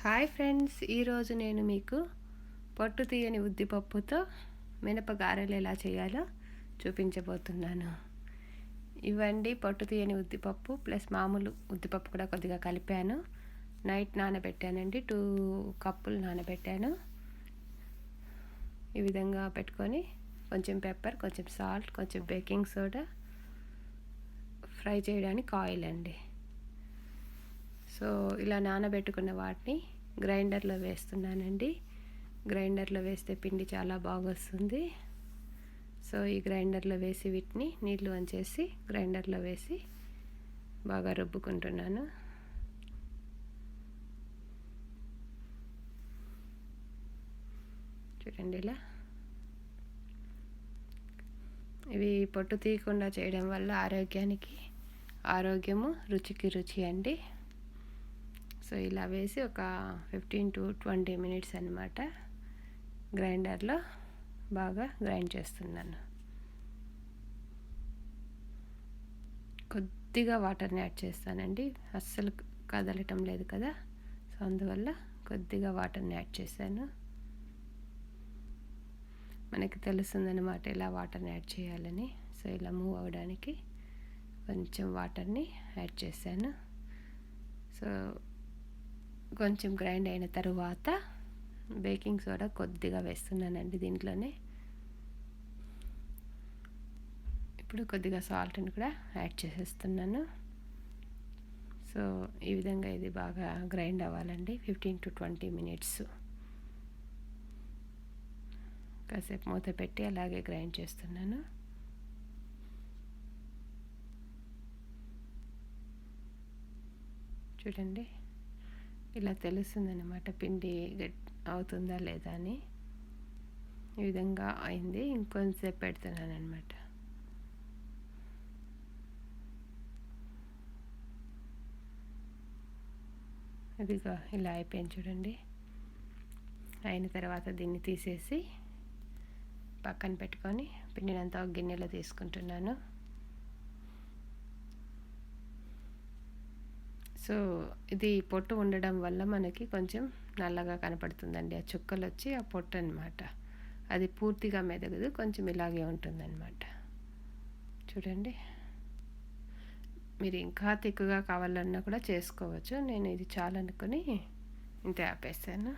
Hi friends, ఈరోజు నేను మీకు పొట్టు తీయని ఉద్దిపప్పుతో మినప గారెలు ఎలా చేయాలో చూపించబోతున్నాను. ఇవ్వండి పొట్టు తీయని ఉద్దిపప్పు ప్లస్ మామూలు ఉద్దిపప్పు కూడా కొద్దిగా కలిపాను. నైట్ నానబెట్టానండి, 2 కప్పులు నానబెట్టాను. ఈ విధంగా పెట్టుకొని కొంచెం పెప్పర్, కొంచెం సాల్ట్, కొంచెం బేకింగ్ సోడా, ఫ్రై చేయడానికి ఆయిల్ అండి. సో ఇలా నానబెట్టుకున్న వాటిని గ్రైండర్లో వేస్తున్నానండి. గ్రైండర్లో వేస్తే పిండి చాలా బాగా వస్తుంది. సో ఈ గ్రైండర్లో వేసి వీటిని నీళ్ళు వంచేసి గ్రైండర్లో వేసి బాగా రుబ్బుకుంటున్నాను. చూడండి ఇలా. ఇవి పొట్టు తీయకుండా చేయడం వల్ల ఆరోగ్యము, రుచికి రుచి అండి. సో ఇలా వేసి ఒక 15 to 20 minutes అన్నమాట గ్రైండర్లో బాగా గ్రైండ్ చేస్తున్నాను. కొద్దిగా వాటర్ని యాడ్ చేస్తానండి, అస్సలు కదలటం లేదు కదా, సో అందువల్ల కొద్దిగా వాటర్ని యాడ్ చేశాను. మనకి తెలుస్తుందన్నమాట ఇలా వాటర్ని యాడ్ చేయాలని. సో ఇలా మూవ్ అవ్వడానికి కొంచెం వాటర్ని యాడ్ చేశాను. సో కొంచెం గ్రైండ్ అయిన తర్వాత బేకింగ్ సోడా కొద్దిగా వేస్తున్నానండి దీంట్లోనే. ఇప్పుడు కొద్దిగా సాల్ట్ని కూడా యాడ్ చేసేస్తున్నాను. సో ఈ విధంగా ఇది బాగా గ్రైండ్ అవ్వాలండి 15 to 20 minutes. కాసేపు మూత పెట్టి అలాగే గ్రైండ్ చేస్తున్నాను. చూడండి ఇలా తెలుస్తుందన్నమాట పిండి అవుతుందా లేదా అని. ఈ విధంగా అయింది. ఇంకొంచెంసేపు పెడుతున్నాను అనమాట. ఇదిగా ఇలా అయిపోయింది చూడండి. అయిన తర్వాత దీన్ని తీసేసి పక్కన పెట్టుకొని పిండినంతా ఒక గిన్నెలో తీసుకుంటున్నాను. సో ఇది పొట్టు ఉండడం వల్ల మనకి కొంచెం నల్లగా కనపడుతుందండి. ఆ చుక్కలు వచ్చి ఆ పొట్టు అనమాట. అది పూర్తిగా మెదగదు, కొంచెం ఇలాగే ఉంటుందన్నమాట. చూడండి, మీరు ఇంకా తిక్కుగా కావాలన్నా కూడా చేసుకోవచ్చు. నేను ఇది చాలనుకొని ఇంత ఆపేసాను.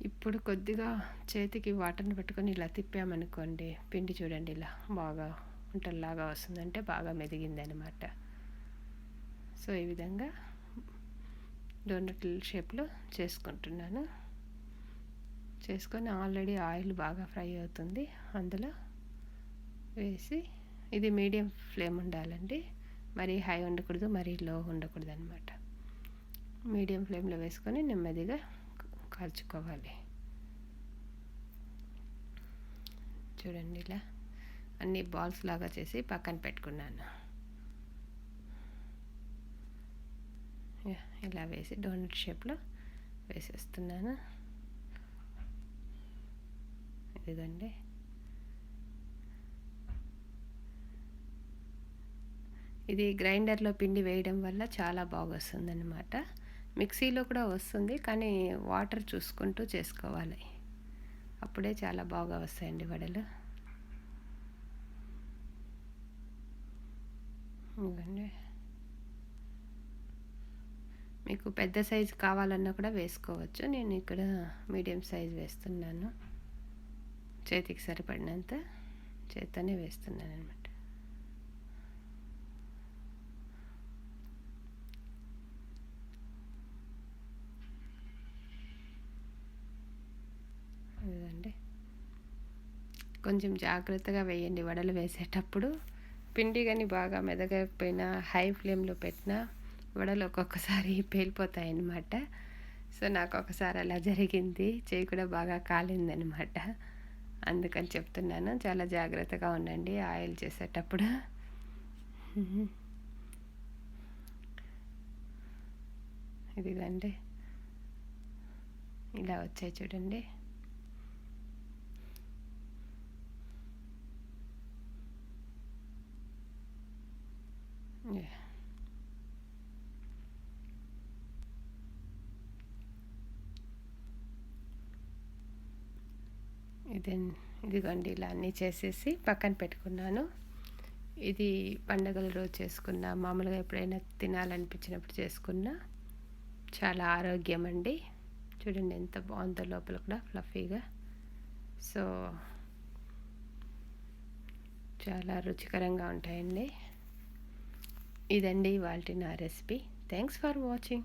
ఇప్పుడు కొద్దిగా చేతికి వాటర్ని పెట్టుకొని ఇలా తిప్పామనుకోండి, పిండి చూడండి ఇలా బాగా ఉంటల్లాగా వస్తుందంటే బాగా మెదిగిందనమాట. సో ఈ విధంగా డోనట్ షేప్లో చేసుకుంటున్నాను. చేసుకొని ఆల్రెడీ ఆయిల్ బాగా ఫ్రై అవుతుంది, అందులో వేసి ఇది మీడియం ఫ్లేమ్ ఉండాలండి. మరీ హై ఉండకూడదు, మరీ లో ఉండకూడదు అనమాట. మీడియం ఫ్లేమ్లో వేసుకొని నెమ్మదిగా కాల్చుకోవాలి. చూడండి ఇలా అన్ని బాల్స్ లాగా చేసి పక్కన పెట్టుకున్నాను. ఇలా వేసి డోనట్ షేప్లో వేసేస్తున్నాను. ఇదిగండి. ఇది గ్రైండర్లో పిండి వేయడం వల్ల చాలా బాగా వస్తుందన్నమాట. మిక్సీలో కూడా వస్తుంది, కానీ వాటర్ చూసుకుంటూ చేసుకోవాలి, అప్పుడే చాలా బాగా వస్తాయండి వడలు. ఇవ్వండి. మీకు పెద్ద సైజు కావాలన్నా కూడా వేసుకోవచ్చు. నేను ఇక్కడ మీడియం సైజు వేస్తున్నాను, చేతికి సరిపడినంత చేత్తోనే వేస్తున్నాను అనమాట. ఇదండి, కొంచెం జాగ్రత్తగా వేయండి వడలు వేసేటప్పుడు. పిండి కానీ బాగా మెదగకపోయినా హై ఫ్లేమ్లో పెట్టినా వడలు ఒక్కొక్కసారి పేలిపోతాయి అన్నమాట. సో నాకు ఒకసారి అలా జరిగింది, చేయి కూడా బాగా కాలిందనమాట. అందుకని చెప్తున్నాను, చాలా జాగ్రత్తగా ఉండండి ఆయిల్ చేసేటప్పుడు. ఇదిగండి ఇలా వచ్చాయి చూడండి. దెన్ ఇదిగోండి ఇలా అన్నీ చేసేసి పక్కన పెట్టుకున్నాను. ఇది పండగల రోజు చేసుకున్న, మామూలుగా ఎప్పుడైనా తినాలనిపించినప్పుడు చేసుకున్న చాలా ఆరోగ్యం అండి. చూడండి ఎంత బాగుందో, లోపల కూడా ఫ్లఫీగా. సో చాలా రుచికరంగా ఉంటాయండి. ఇదండి ఇవాల్టి నా రెసిపీ. Thanks for watching.